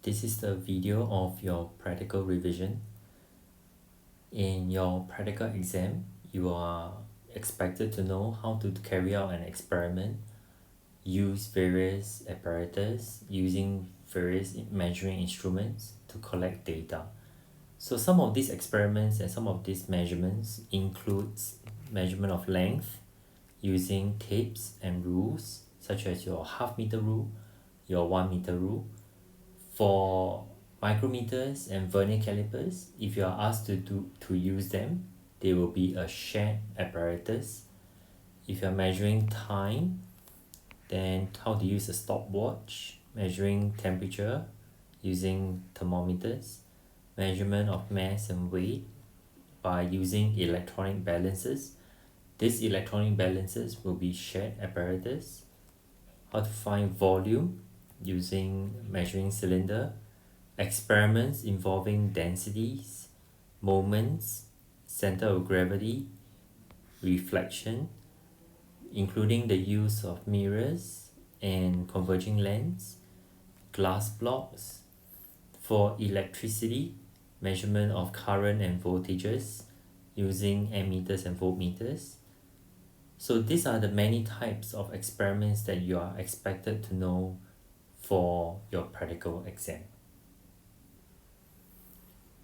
This is the video of your practical revision. In your practical exam, you are expected to know how to carry out an experiment, use various apparatus, using various measuring instruments to collect data. So some of these experiments and some of these measurements includes measurement of length using tapes and rules such as your half meter rule, your 1 meter rule. For micrometers and vernier calipers, if you are asked to use them, they will be a shared apparatus. If you are measuring time, then how to use a stopwatch, measuring temperature using thermometers, measurement of mass and weight by using electronic balances. These electronic balances will be shared apparatus. How to find volume using measuring cylinder, experiments involving densities, moments, center of gravity, reflection, including the use of mirrors and converging lens, glass blocks. For electricity, measurement of current and voltages using ammeters and voltmeters. So these are the many types of experiments that you are expected to know for your practical exam.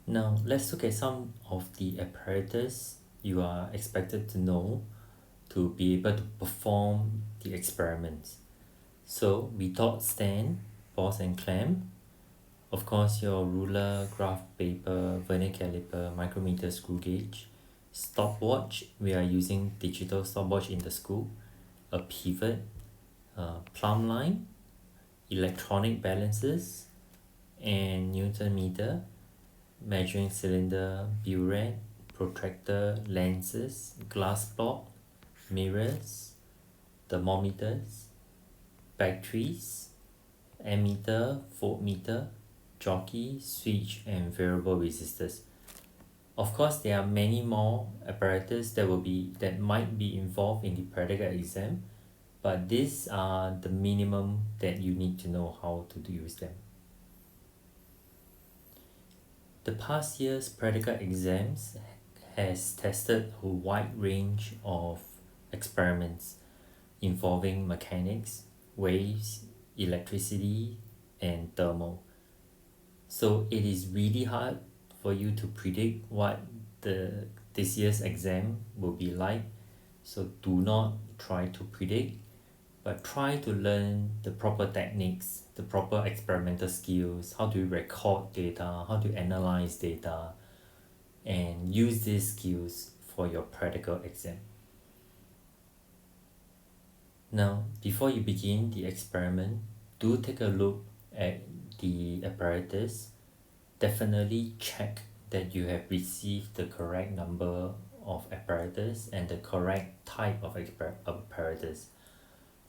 Now let's look at some of the apparatus you are expected to know to be able to perform the experiments. So retort stand, balls and clamp, of course your ruler, graph paper, vernier caliper, micrometer, screw gauge, stopwatch, we are using digital stopwatch in the school, a pivot, plumb line, electronic balances, and Newton meter, measuring cylinder, burette, protractor, lenses, glass block, mirrors, thermometers, batteries, ammeter, voltmeter, jockey, switch, and variable resistors. Of course, there are many more apparatus that might be involved in the practical exam, but these are the minimum that you need to know how to use them. The past year's practical exams has tested a wide range of experiments involving mechanics, waves, electricity, and thermal. So it is really hard for you to predict what this year's exam will be like. So do not try to predict, but try to learn the proper techniques, the proper experimental skills, how to record data, how to analyze data, and use these skills for your practical exam. Now, before you begin the experiment, do take a look at the apparatus. Definitely check that you have received the correct number of apparatus and the correct type of apparatus.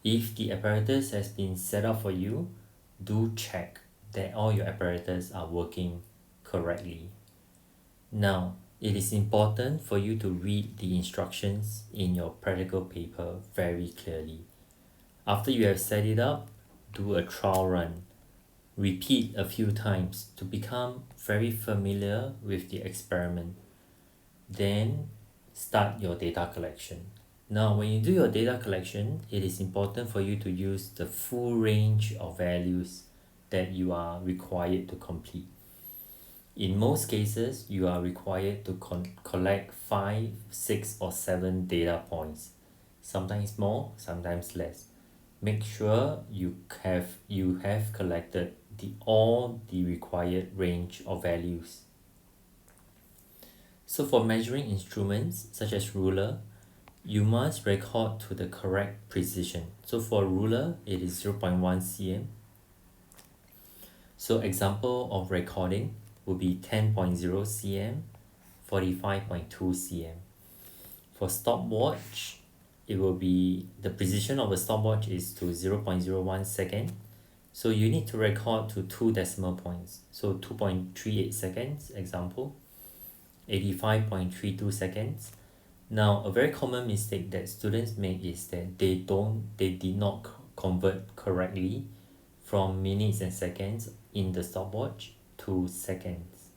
If the apparatus has been set up for you, do check that all your apparatus are working correctly. Now, it is important for you to read the instructions in your practical paper very clearly. After you have set it up, do a trial run. Repeat a few times to become very familiar with the experiment. Then start your data collection. Now, when you do your data collection, it is important for you to use the full range of values that you are required to complete. In most cases, you are required to collect 5, 6, or 7 data points, sometimes more, sometimes less. Make sure you have collected all the required range of values. So for measuring instruments such as ruler, you must record to the correct precision. So for ruler, it is 0.1 cm. So example of recording would be 10.0 cm, 45.2 cm. For stopwatch, it will be the precision of a stopwatch is to 0.01 second. So you need to record to 2 decimal points. So 2.38 seconds, example, 85.32 seconds. Now, a very common mistake that students make is that they did not convert correctly from minutes and seconds in the stopwatch to seconds.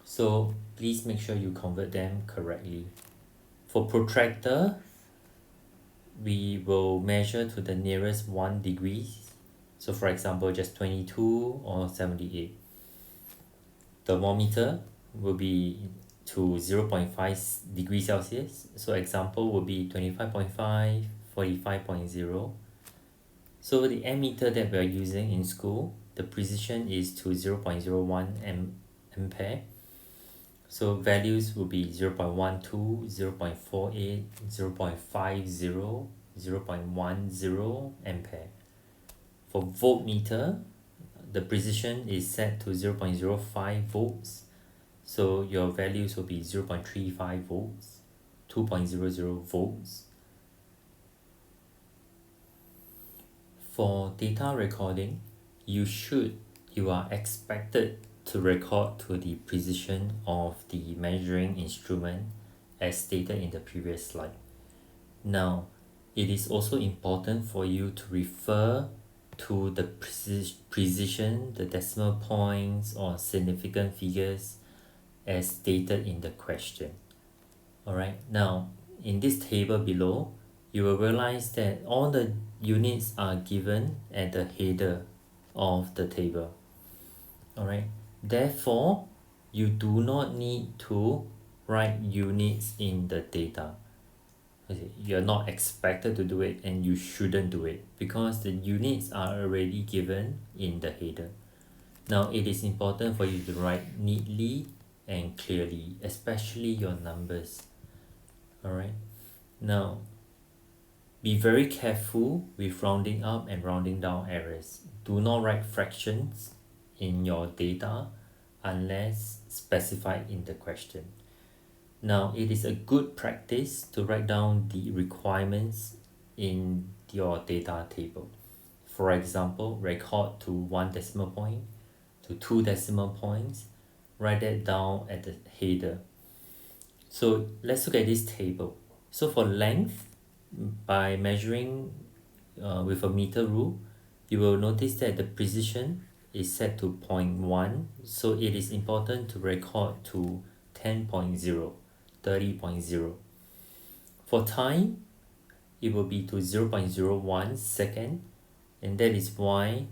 So please make sure you convert them correctly. For protractor, we will measure to the nearest 1 degrees. So for example, just 22 or 78. Thermometer will be to 0.5 degrees Celsius. So example will be 25.5, 45.0. So the ammeter that we are using in school, the precision is to 0.01 ampere. So values will be 0.12, 0.48, 0.50, 0.10 ampere. For voltmeter, the precision is set to 0.05 volts. So your values will be 0.35 volts, 2.00 volts. For data recording, you are expected to record to the precision of the measuring instrument as stated in the previous slide. Now, it is also important for you to refer to the precision, the decimal points or significant figures as stated in the question. Alright, now in this table below, you will realize that all the units are given at the header of the table. Alright, therefore, you do not need to write units in the data. Okay, you're not expected to do it and you shouldn't do it because the units are already given in the header. Now, it is important for you to write neatly and clearly, especially your numbers. Alright, now be very careful with rounding up and rounding down errors. Do not write fractions in your data unless specified in the question. Now, it is a good practice to write down the requirements in your data table. For example, record to 1 decimal point, to 2 decimal points. Write that down at the header. So let's look at this table. So for length, by measuring with a meter rule, you will notice that the precision is set to 0.1. So it is important to record to 10.0, 30.0. For time, it will be to 0.01 second, and that is why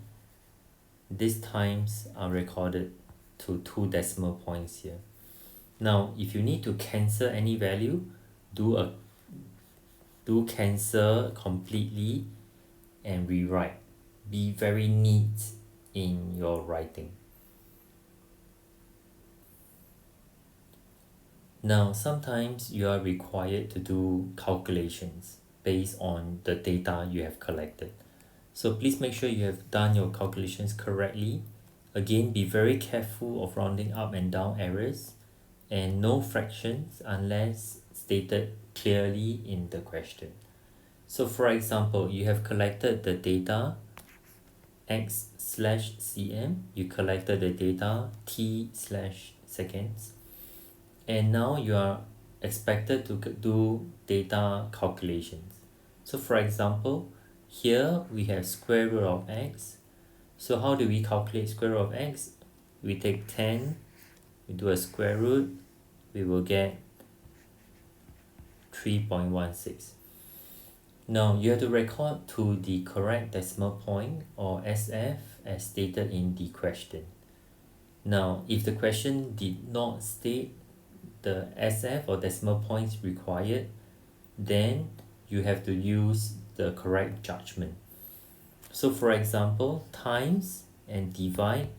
these times are recorded to 2 decimal points here. Now, if you need to cancel any value, do cancel completely and rewrite. Be very neat in your writing. Now, sometimes you are required to do calculations based on the data you have collected. So please make sure you have done your calculations correctly. Again, be very careful of rounding up and down errors and no fractions unless stated clearly in the question. So for example, you have collected the data x/cm, you collected the data t/seconds, and now you are expected to do data calculations. So for example, here we have square root of x. So how do we calculate square root of x? We take 10, we do a square root, we will get 3.16. Now you have to record to the correct decimal point or SF as stated in the question. Now if the question did not state the SF or decimal points required, then you have to use the correct judgment. So for example, times and divide,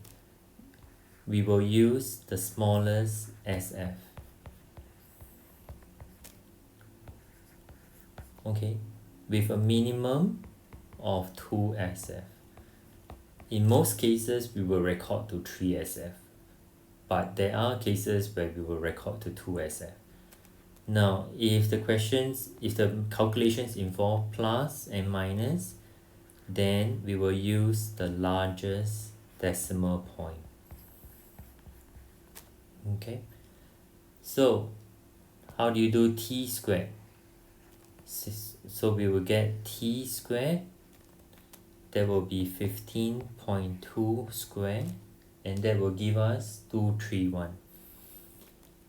we will use the smallest SF. Okay, with a minimum of 2 SF. In most cases, we will record to 3 SF, but there are cases where we will record to 2 SF. Now, if the calculations involve plus and minus, then we will use the largest decimal point. Okay, so how do you do t squared? So we will get t squared that will be 15.2 square, and that will give us 231.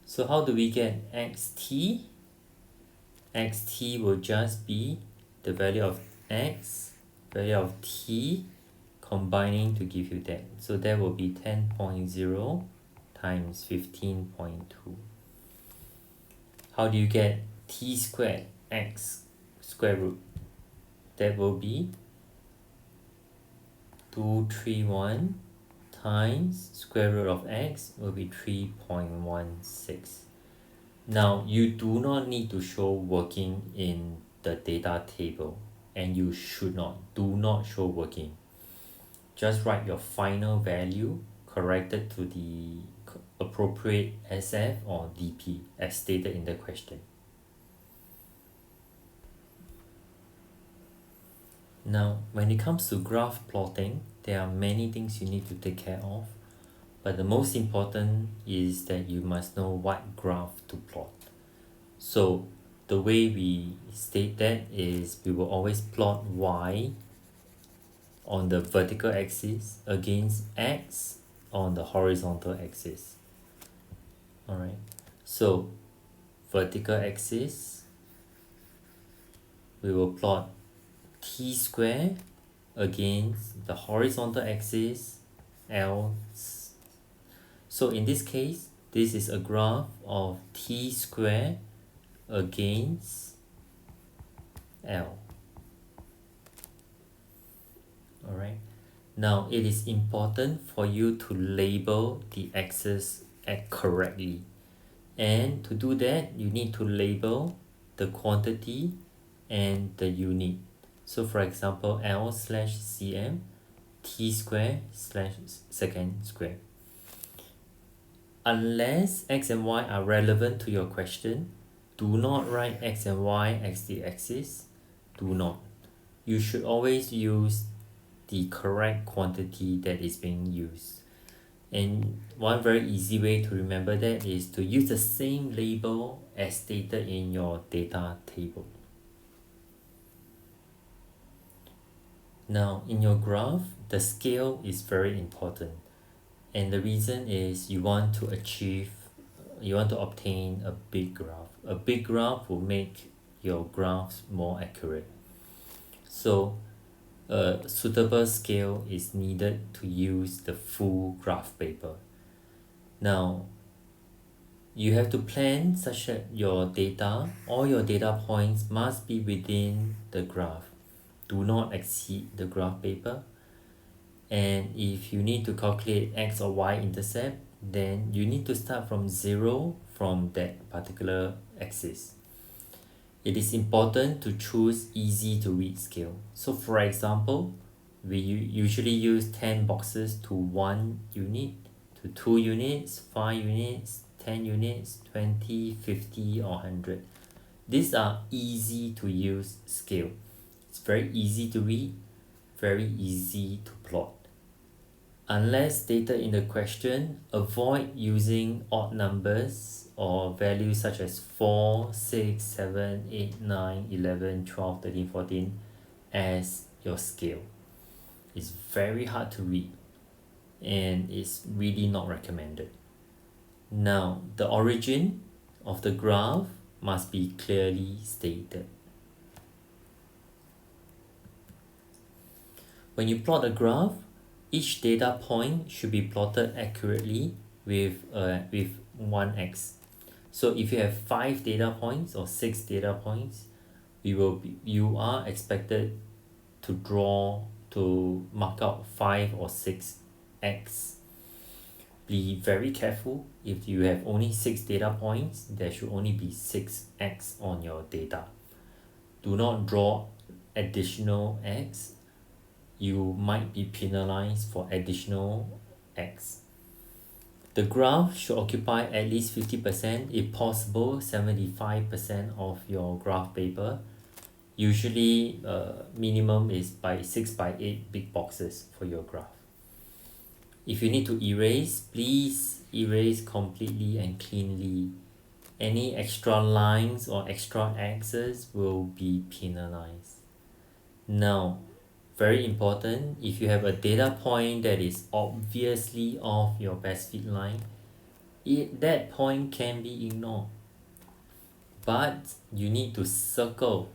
So how do we get xt? Xt will just be the value of x, value of t, combining to give you that. So that will be 10.0 times 15.2. How do you get t squared x square root? That will be 231 times square root of x will be 3.16. Now, you do not need to show working in the data table, and you should not. Do not show working. Just write your final value corrected to the appropriate SF or DP as stated in the question. Now, when it comes to graph plotting, there are many things you need to take care of, but the most important is that you must know what graph to plot. So the way we state that is we will always plot y on the vertical axis against x on the horizontal axis. Alright, so vertical axis, we will plot t square against the horizontal axis L. So in this case, this is a graph of t square against L. Alright, now it is important for you to label the axis correctly, and to do that you need to label the quantity and the unit. So for example, L/cm, t square slash second square. Unless x and y are relevant to your question, do not write x and y as the axis. Do not. You should always use the correct quantity that is being used. And one very easy way to remember that is to use the same label as stated in your data table. Now, in your graph, the scale is very important. And the reason is you want to obtain a big graph. A big graph will make your graphs more accurate. So a suitable scale is needed to use the full graph paper. Now, you have to plan such that all your data points must be within the graph. Do not exceed the graph paper. And if you need to calculate x or y intercept, then you need to start from 0 from that particular axis. It is important to choose easy to read scale. So for example, we usually use 10 boxes to 1 unit, to 2 units, 5 units, 10 units, 20, 50 or 100. These are easy to use scale. It's very easy to read, very easy to plot. Unless stated in the question, avoid using odd numbers or values such as 4, 6, 7, 8, 9, 11, 12, 13, 14 as your scale. It's very hard to read and it's really not recommended. Now, the origin of the graph must be clearly stated. When you plot a graph, each data point should be plotted accurately with 1x. So if you have 5 data points or 6 data points, you are expected to mark out 5 or 6x. Be very careful. If you have only 6 data points, there should only be 6x on your data. Do not draw additional x. You might be penalized for additional x. The graph should occupy at least 50%, if possible 75% of your graph paper. Usually minimum is by 6 by 8 big boxes for your graph. If you need to erase, please erase completely and cleanly. Any extra lines or extra x's will be penalized. Now, Very important, if you have a data point that is obviously off your best fit line, that point can be ignored. But you need to circle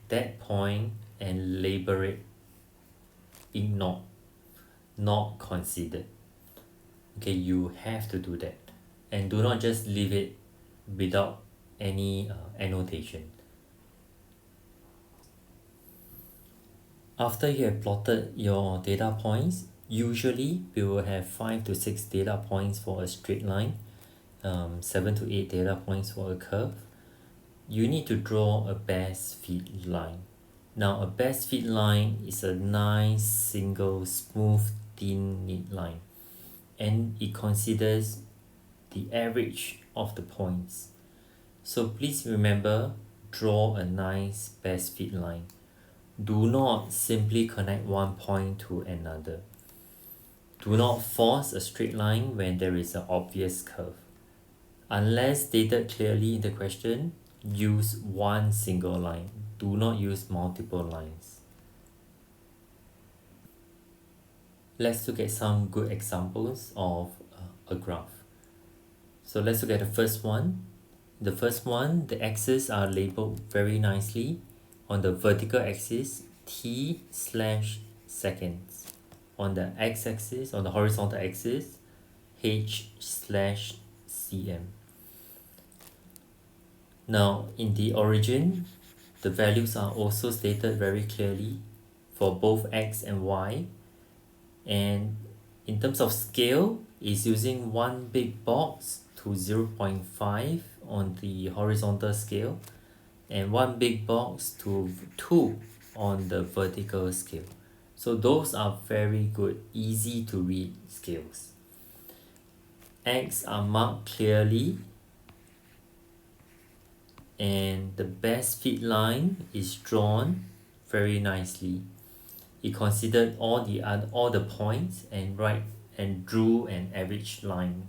that point and label it ignored, not considered. Okay, you have to do that. And do not just leave it without any annotation. After you have plotted your data points, usually we will have 5 to 6 data points for a straight line, 7 to 8 data points for a curve. You need to draw a best fit line. Now, a best fit line is a nice, single, smooth, thin, neat line, and it considers the average of the points. So please remember, draw a nice best fit line. Do not simply connect one point to another. Do not force a straight line when there is an obvious curve. Unless stated clearly in the question, use one single line. Do not use multiple lines. Let's look at some good examples of a graph. So let's look at the first one. The first one, the axes are labeled very nicely. On the vertical axis, t/seconds. On the x-axis, on the horizontal axis, h/cm. Now, in the origin, the values are also stated very clearly for both x and y. And in terms of scale, is using one big box to 0.5 on the horizontal scale and one big box to 2 on the vertical scale. So those are very good, easy to read scales. X are marked clearly, and the best fit line is drawn very nicely. It considered all the points and drew an average line.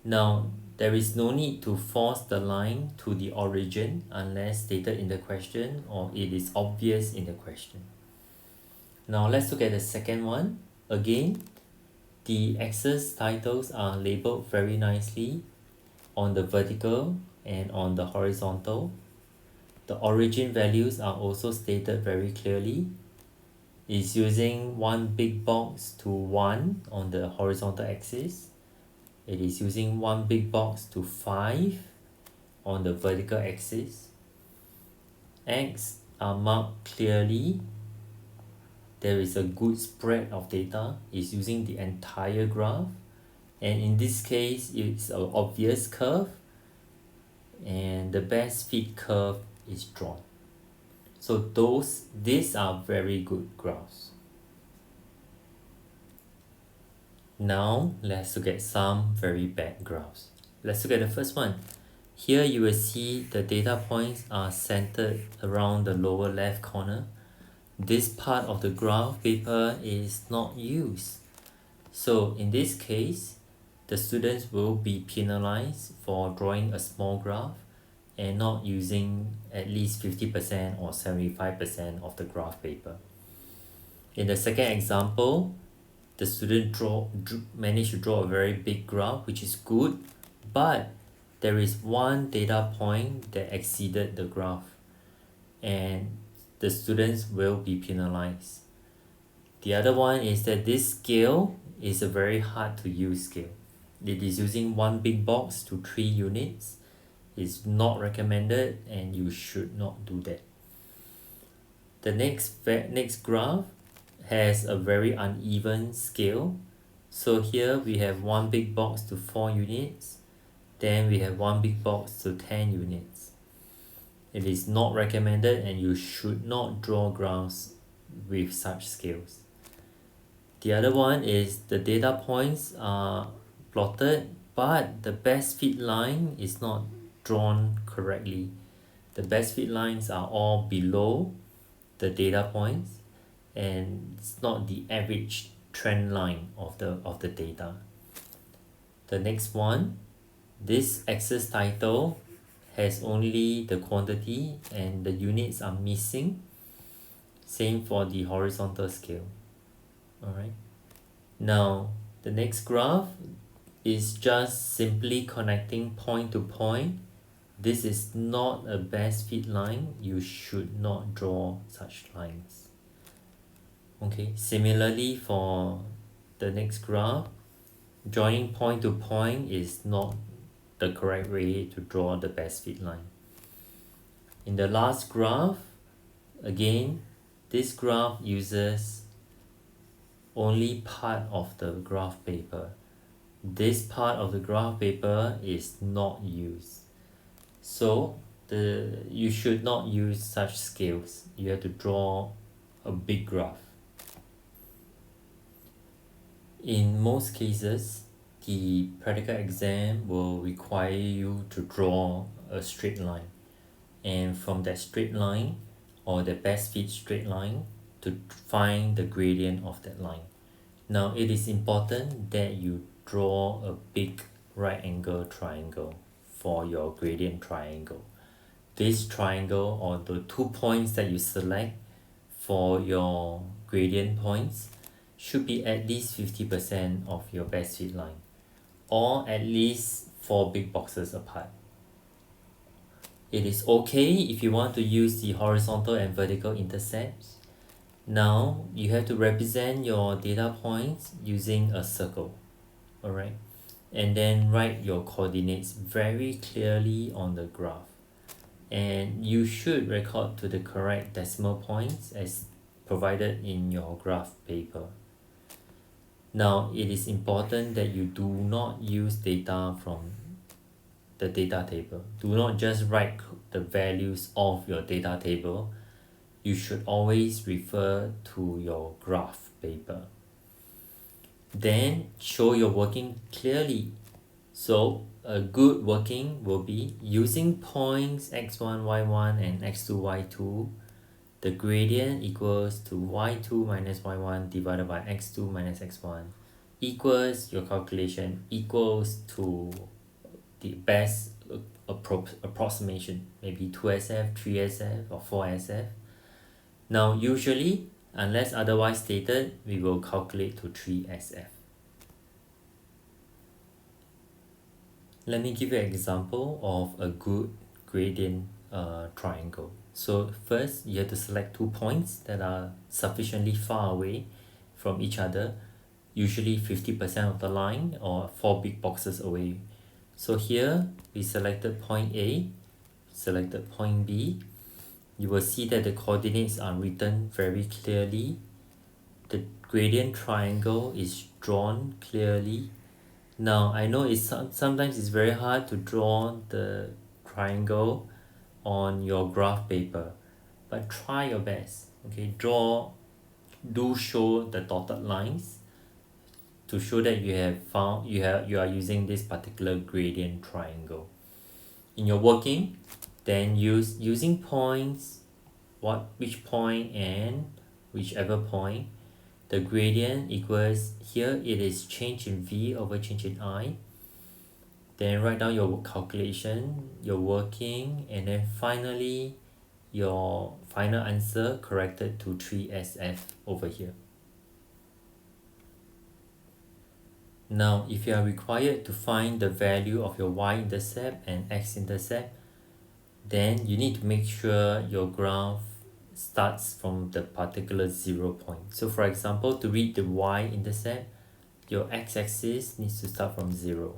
Now, there is no need to force the line to the origin unless stated in the question or it is obvious in the question. Now let's look at the second one. Again, the axis titles are labeled very nicely on the vertical and on the horizontal. The origin values are also stated very clearly. It's using one big box to 1 on the horizontal axis. It is using one big box to 5 on the vertical axis. X are marked clearly. There is a good spread of data. It's using the entire graph. And in this case, it's an obvious curve. And the best fit curve is drawn. So these are very good graphs. Now let's look at some very bad graphs. Let's look at the first one. Here you will see the data points are centered around the lower left corner. This part of the graph paper is not used. So in this case, the students will be penalized for drawing a small graph and not using at least 50% or 75% of the graph paper. In the second example, the student managed to draw a very big graph, which is good, but there is one data point that exceeded the graph, and the students will be penalized. The other one is that this scale is a very hard to use scale. It is using one big box to 3 units. It's not recommended and you should not do that. The next graph has a very uneven scale. So here we have one big box to 4 units. Then we have one big box to 10 units. It is not recommended and you should not draw graphs with such scales. The other one is the data points are plotted, but the best fit line is not drawn correctly. The best fit lines are all below the data points, and it's not the average trend line of the data. The next one, this axis title has only the quantity and the units are missing. Same for the horizontal scale. Alright. Now, the next graph is just simply connecting point to point. This is not a best fit line. You should not draw such lines. Okay, similarly for the next graph, joining point to point is not the correct way to draw the best fit line. In the last graph, again, this graph uses only part of the graph paper. This part of the graph paper is not used. So you should not use such scales. You have to draw a big graph. In most cases, the practical exam will require you to draw a straight line, and from that straight line or the best fit straight line to find the gradient of that line. Now it is important that you draw a big right angle triangle for your gradient triangle. This triangle, or the 2 points that you select for your gradient points, should be at least 50% of your best fit line, or at least 4 big boxes apart. It is okay if you want to use the horizontal and vertical intercepts. Now you have to represent your data points using a circle. Alright, and then write your coordinates very clearly on the graph, and you should record to the correct decimal points as provided in your graph paper. Now it is important that you do not use data from the data table. Do not just write the values of your data table. You should always refer to your graph paper. Then show your working clearly. So a good working will be using points x1, y1 and x2, y2. The gradient equals to y2 minus y1 divided by x2 minus x1 equals your calculation equals to the best approximation, maybe 2SF, 3SF or 4SF. Now usually, unless otherwise stated, we will calculate to 3SF. Let me give you an example of a good gradient triangle. So first, you have to select 2 points that are sufficiently far away from each other, usually 50% of the line or 4 big boxes away. So here, we selected point A, selected point B. You will see that the coordinates are written very clearly. The gradient triangle is drawn clearly. Now I know sometimes it's very hard to draw the triangle on your graph paper, but try your best. Okay, do show the dotted lines to show that you are using this particular gradient triangle. In your working, then using points, which point and whichever point, the gradient equals, here it is change in V over change in I. Then write down your calculation, your working, and then finally your final answer corrected to 3SF over here. Now if you are required to find the value of your y-intercept and x-intercept, then you need to make sure your graph starts from the particular 0 point. So for example, to read the y-intercept, your x-axis needs to start from 0.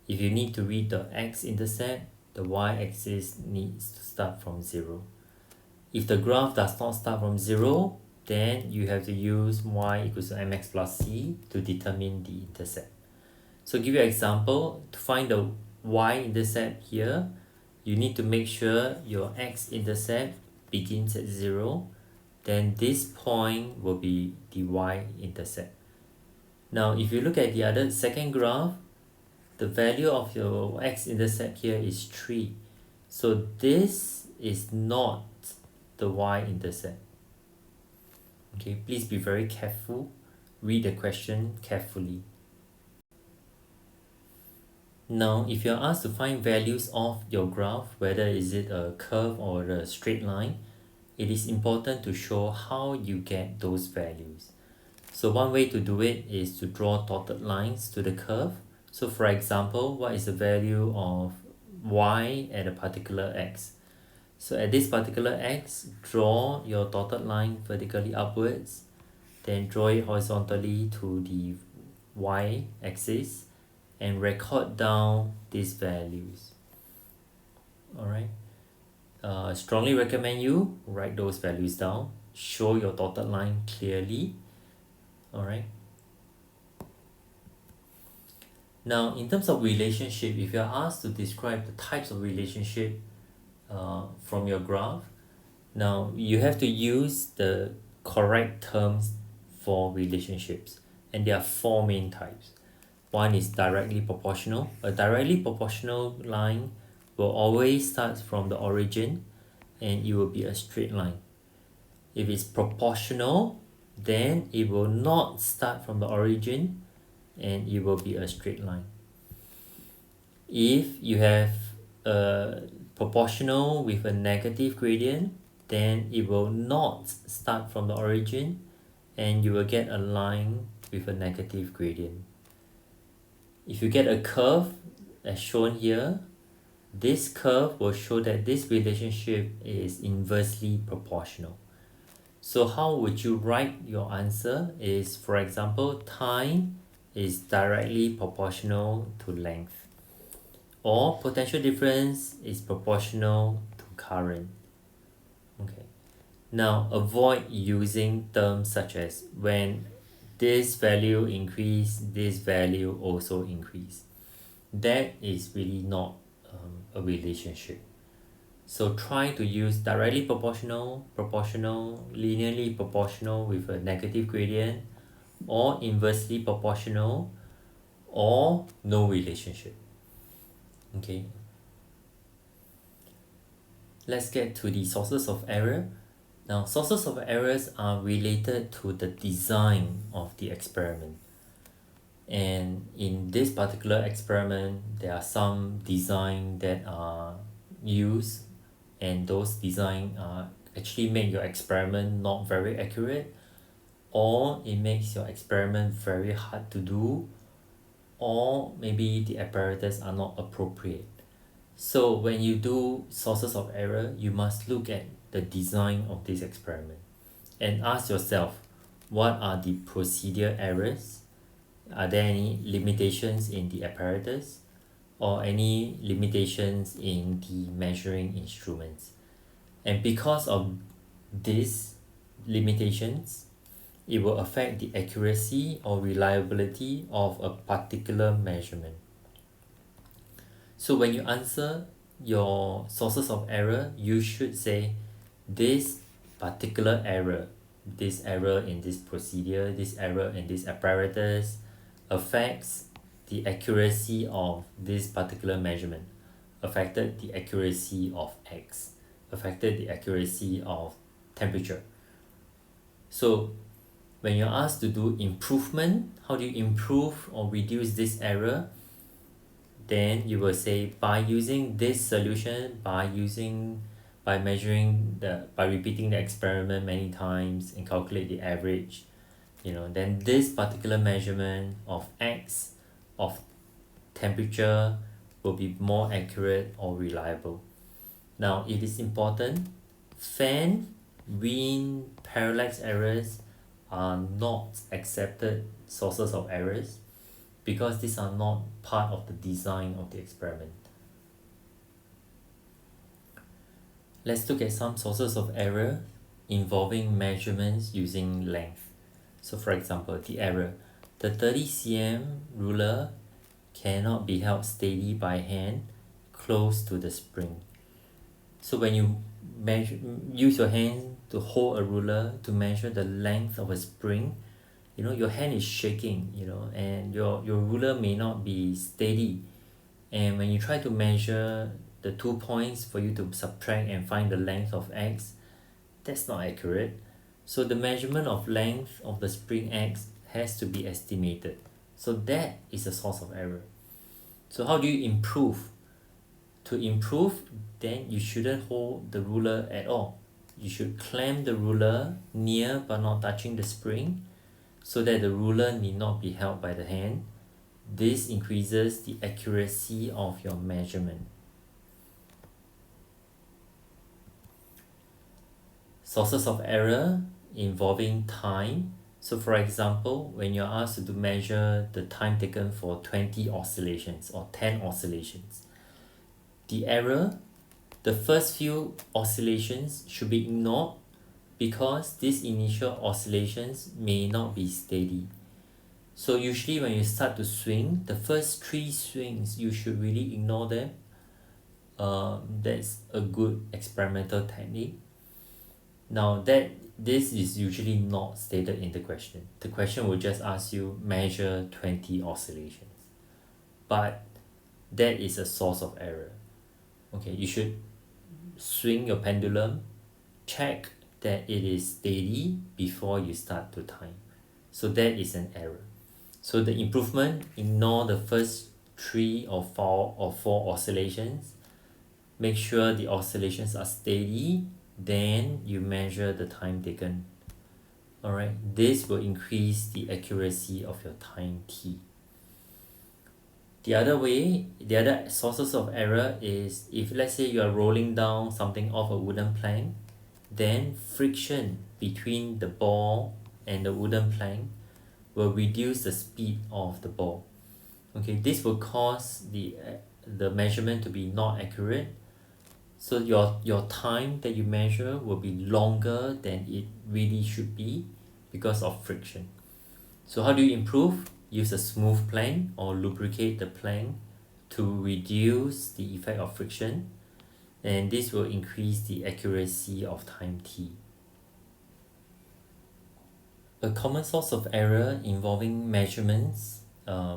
If you need to read the x-intercept, the y-axis needs to start from 0. If the graph does not start from 0, then you have to use y equals to mx plus c to determine the intercept. So give you an example. To find the y-intercept here, you need to make sure your x-intercept begins at 0. Then this point will be the y-intercept. Now if you look at the other second graph, the value of your x-intercept here is 3. So this is not the y-intercept. Okay, please be very careful. Read the question carefully. Now, if you're asked to find values of your graph, whether is it a curve or a straight line, it is important to show how you get those values. So one way to do it is to draw dotted lines to the curve. So for example, what is the value of y at a particular x? So at this particular x, draw your dotted line vertically upwards, then draw it horizontally to the y-axis and record down these values. Alright. Strongly recommend you write those values down. Show your dotted line clearly. Alright. Now, in terms of relationship, if you're asked to describe the types of relationship from your graph, now you have to use the correct terms for relationships, and there are four main types. One is directly proportional. A directly proportional line will always start from the origin and it will be a straight line. If it's proportional, then it will not start from the origin and it will be a straight line. If you have a proportional with a negative gradient, then it will not start from the origin and you will get a line with a negative gradient. If you get a curve as shown here, this curve will show that this relationship is inversely proportional. So how would you write your answer is, for example, time is directly proportional to length, or potential difference is proportional to current. Okay. Now avoid using terms such as when this value increase, this value also increase. That is really not a relationship. So try to use directly proportional, proportional, linearly proportional with a negative gradient, or inversely proportional, or no relationship. Okay. Let's get to the sources of error. Now, sources of errors are related to the design of the experiment. And in this particular experiment, there are some design that are used, and those design actually make your experiment not very accurate, or it makes your experiment very hard to do, or maybe the apparatus are not appropriate. So when you do sources of error, you must look at the design of this experiment and ask yourself, what are the procedure errors? Are there any limitations in the apparatus or any limitations in the measuring instruments? And because of these limitations, it will affect the accuracy or reliability of a particular measurement. So when you answer your sources of error, you should say this particular error, this error in this procedure, this error in this apparatus affects the accuracy of this particular measurement, affected the accuracy of X, affected the accuracy of temperature. So when you're asked to do improvement, how do you improve or reduce this error? Then you will say by using this solution, by measuring by repeating the experiment many times and calculate the average, then this particular measurement of X of temperature will be more accurate or reliable. Now it is important, fan, wind, parallax errors are not accepted sources of errors because these are not part of the design of the experiment. Let's look at some sources of error involving measurements using length. So for example, the error, the 30 cm ruler cannot be held steady by hand close to the spring. So when you use your hand to hold a ruler to measure the length of a spring, your hand is shaking, and your ruler may not be steady. And when you try to measure the 2 points for you to subtract and find the length of X, that's not accurate. So the measurement of length of the spring X has to be estimated. So that is a source of error. So how do you improve? To improve, then you shouldn't hold the ruler at all. you should clamp the ruler near but not touching the spring so that the ruler need not be held by the hand. This increases the accuracy of your measurement. Sources of error involving time. So for example, when you're asked to measure the time taken for 20 oscillations or 10 oscillations, the error, the first few oscillations should be ignored because these initial oscillations may not be steady. So usually when you start to swing, the first 3 swings, you should really ignore them. That's a good experimental technique. Now this is usually not stated in the question. The question will just ask you measure 20 oscillations. But that is a source of error. Okay, you should swing your pendulum, check that it is steady before you start to time. So that is an error. So the improvement, ignore the first 3 or 4 oscillations. Make sure the oscillations are steady, then you measure the time taken. Alright, this will increase the accuracy of your time t. The other sources of error is if let's say you are rolling down something off a wooden plank, then friction between the ball and the wooden plank will reduce the speed of the ball. Okay, this will cause the measurement to be not accurate. So your time that you measure will be longer than it really should be because of friction. So how do you improve? Use a smooth plank or lubricate the plank to reduce the effect of friction, and this will increase the accuracy of time t. A common source of error involving measurements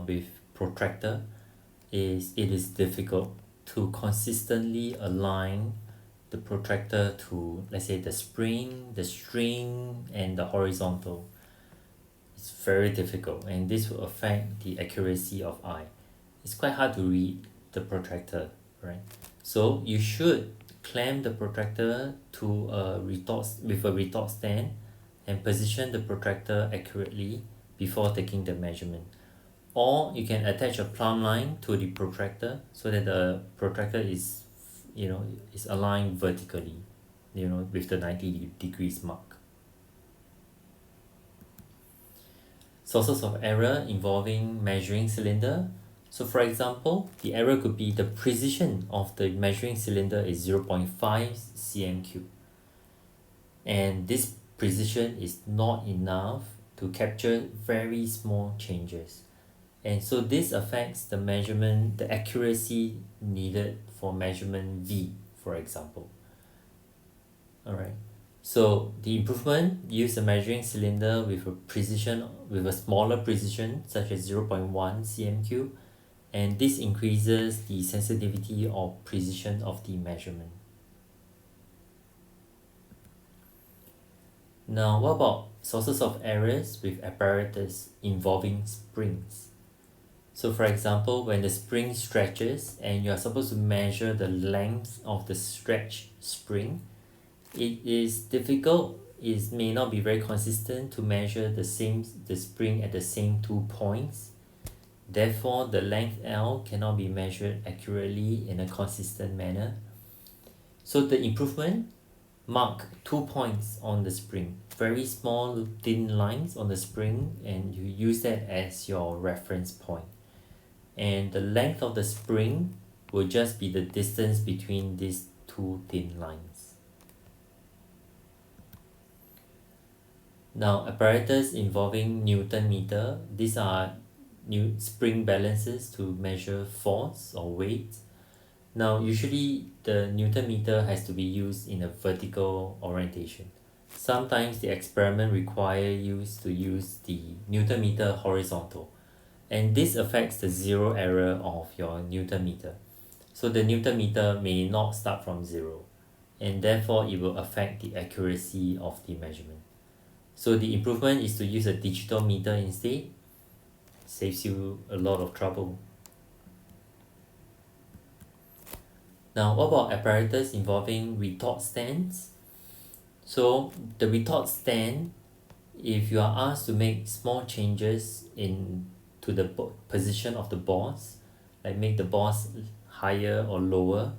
with protractor is it is difficult to consistently align the protractor to, let's say, the spring, the string, and the horizontal. It's very difficult, and this will affect the accuracy of eye. It's quite hard to read the protractor, right? So you should clamp the protractor to a retort stand and position the protractor accurately before taking the measurement. Or you can attach a plumb line to the protractor so that the protractor is aligned vertically, with the 90 degrees mark. Sources of error involving measuring cylinder. So for example, the error could be the precision of the measuring cylinder is 0.5 cm3, and this precision is not enough to capture very small changes, and so this affects the measurement, the accuracy needed for measurement V, for example. Alright, so the improvement, use a measuring cylinder with a smaller precision such as 0.1 cm3, and this increases the sensitivity or precision of the measurement. Now, what about sources of errors with apparatus involving springs? So for example, when the spring stretches and you are supposed to measure the length of the stretched spring, it is difficult. It may not be very consistent to measure the spring at the same 2 points. Therefore, the length L cannot be measured accurately in a consistent manner. So the improvement, mark 2 points on the spring, very small thin lines on the spring, and you use that as your reference point. And the length of the spring will just be the distance between these 2 thin lines. Now, apparatus involving Newton meter. These are new spring balances to measure force or weight. Now, usually the Newton meter has to be used in a vertical orientation. Sometimes the experiment require you to use the Newton meter horizontal, and this affects the zero error of your Newton meter. So the Newton meter may not start from 0, and therefore it will affect the accuracy of the measurement. So the improvement is to use a digital meter instead. Saves you a lot of trouble. Now, what about apparatus involving retort stands? So the retort stand, if you are asked to make small changes in to the position of the boss, like make the boss higher or lower,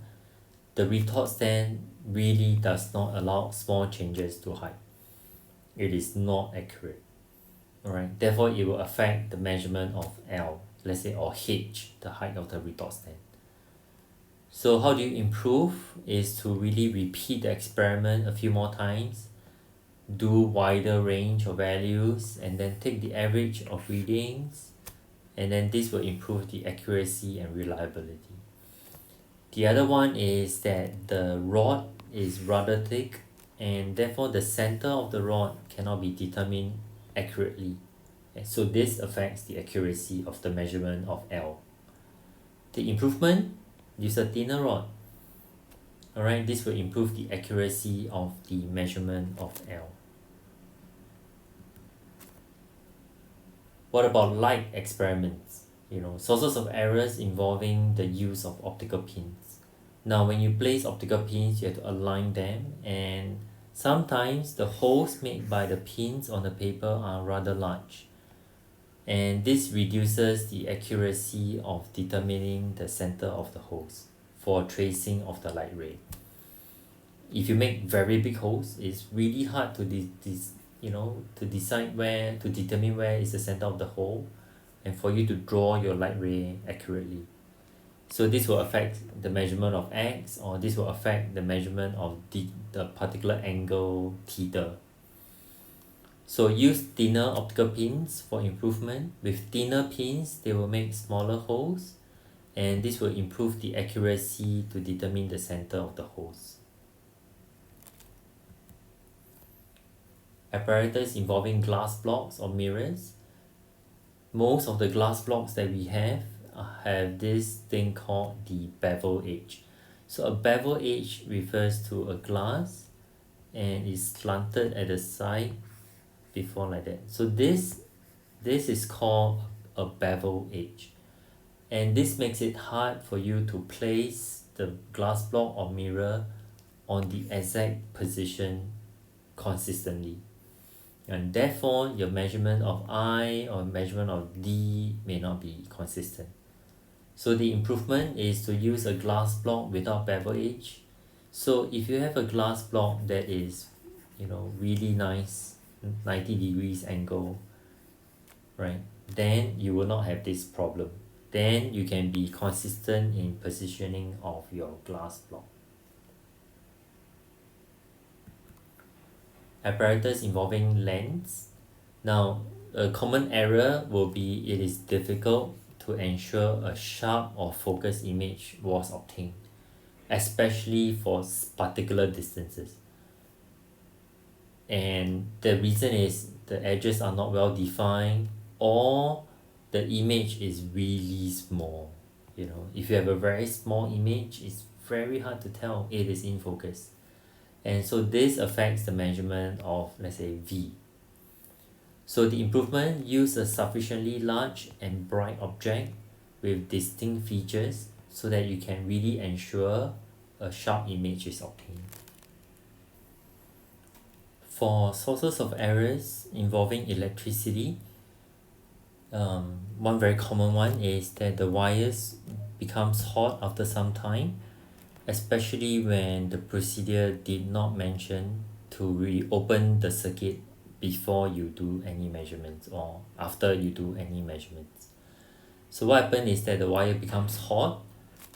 the retort stand really does not allow small changes to height. It is not accurate. Alright, therefore it will affect the measurement of L, let's say, or H, the height of the retort stand. So how do you improve is to really repeat the experiment a few more times, do wider range of values, and then take the average of readings, and then this will improve the accuracy and reliability. The other one is that the rod is rather thick, and therefore the center of the rod cannot be determined accurately. And so this affects the accuracy of the measurement of L. The improvement, use a thinner rod. Alright, this will improve the accuracy of the measurement of L. What about light experiments? Sources of errors involving the use of optical pins. Now, when you place optical pins, you have to align them, and sometimes the holes made by the pins on the paper are rather large, and this reduces the accuracy of determining the center of the holes for tracing of the light ray. If you make very big holes, it's really hard to determine where is the center of the hole, and for you to draw your light ray accurately. So this will affect the measurement of X, or this will affect the measurement of the particular angle theta. So use thinner optical pins for improvement. With thinner pins, they will make smaller holes, and this will improve the accuracy to determine the center of the holes. Apparatus involving glass blocks or mirrors. Most of the glass blocks that we have this thing called the bevel edge. So a bevel edge refers to a glass and is slanted at the side before like that. So this is called a bevel edge, and this makes it hard for you to place the glass block or mirror on the exact position consistently, and therefore your measurement of I or measurement of D may not be consistent. So the improvement is to use a glass block without bevel edge. So if you have a glass block that is really nice 90 degrees angle, right, then you will not have this problem. Then you can be consistent in positioning of your glass block. Apparatus involving lens. Now, a common error will be it is difficult to ensure a sharp or focused image was obtained, especially for particular distances. And the reason is the edges are not well defined, or the image is really small. If you have a very small image, it's very hard to tell it is in focus. And so this affects the measurement of, let's say, V. So the improvement, use a sufficiently large and bright object with distinct features so that you can really ensure a sharp image is obtained. For sources of errors involving electricity, one very common one is that the wires becomes hot after some time, especially when the procedure did not mention to reopen the circuit before you do any measurements or after you do any measurements. So what happens is that the wire becomes hot,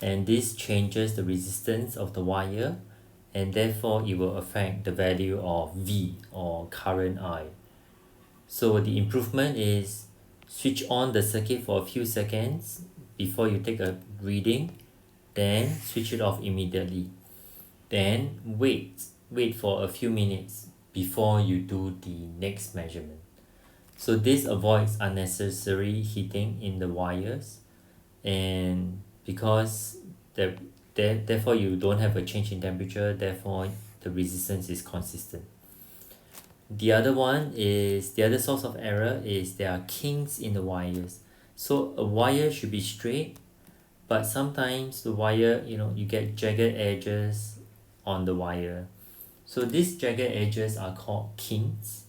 and this changes the resistance of the wire, and therefore it will affect the value of V or current I. So the improvement is switch on the circuit for a few seconds before you take a reading, then switch it off immediately. Then wait for a few minutes before you do the next measurement. So this avoids unnecessary heating in the wires, and because therefore you don't have a change in temperature, therefore the resistance is consistent. The other source of error is there are kinks in the wires. So a wire should be straight, but sometimes the wire, you get jagged edges on the wire. So these jagged edges are called kinks,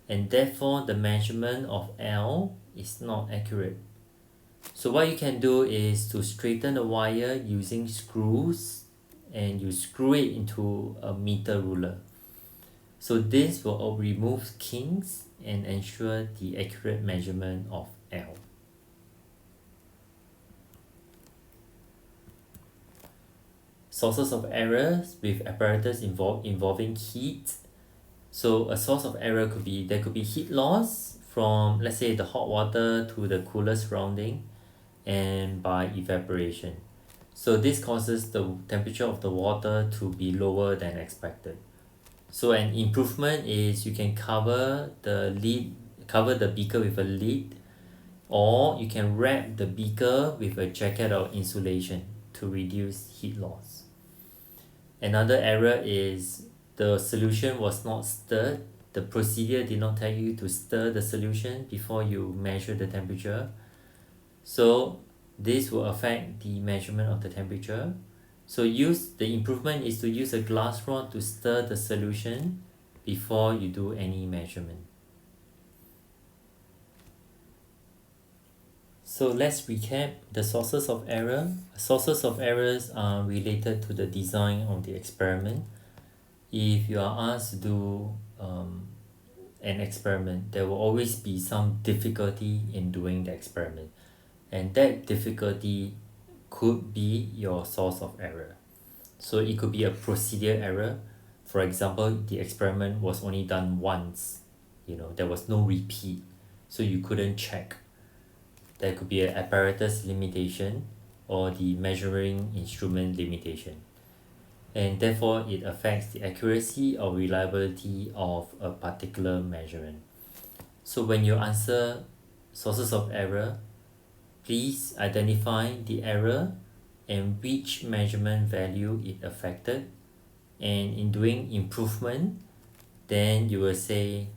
and therefore the measurement of L is not accurate. So what you can do is to straighten the wire using screws, and you screw it into a meter ruler. So this will remove kinks and ensure the accurate measurement of L. Sources of errors with apparatus involving heat. So a source of error could be, there could be heat loss from, let's say, the hot water to the cooler surrounding, and by evaporation. So this causes the temperature of the water to be lower than expected. So an improvement is you can cover the beaker with a lid, or you can wrap the beaker with a jacket or insulation to reduce heat loss. Another error is the solution was not stirred. The procedure did not tell you to stir the solution before you measure the temperature. So this will affect the measurement of the temperature. So the improvement is to use a glass rod to stir the solution before you do any measurement. So let's recap the sources of error. Sources of errors are related to the design of the experiment. If you are asked to do an experiment, there will always be some difficulty in doing the experiment, and that difficulty could be your source of error. So it could be a procedure error. For example, the experiment was only done once, there was no repeat, so you couldn't check. There could be an apparatus limitation or the measuring instrument limitation, and therefore it affects the accuracy or reliability of a particular measurement. So when you answer sources of error, please identify the error and which measurement value it affected, and in doing improvement, then you will say,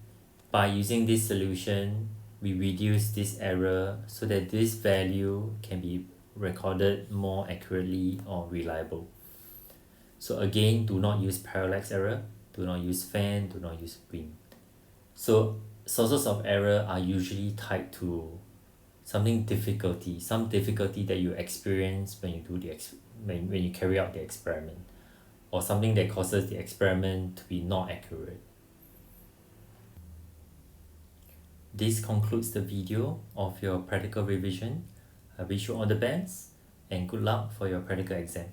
by using this solution we reduce this error so that this value can be recorded more accurately or reliable. So again, do not use parallax error, do not use fan, do not use wind. So sources of error are usually tied to some difficulty that you experience when you do when you carry out the experiment, or something that causes the experiment to be not accurate. This concludes the video of your practical revision. I wish you all the best and good luck for your practical exam.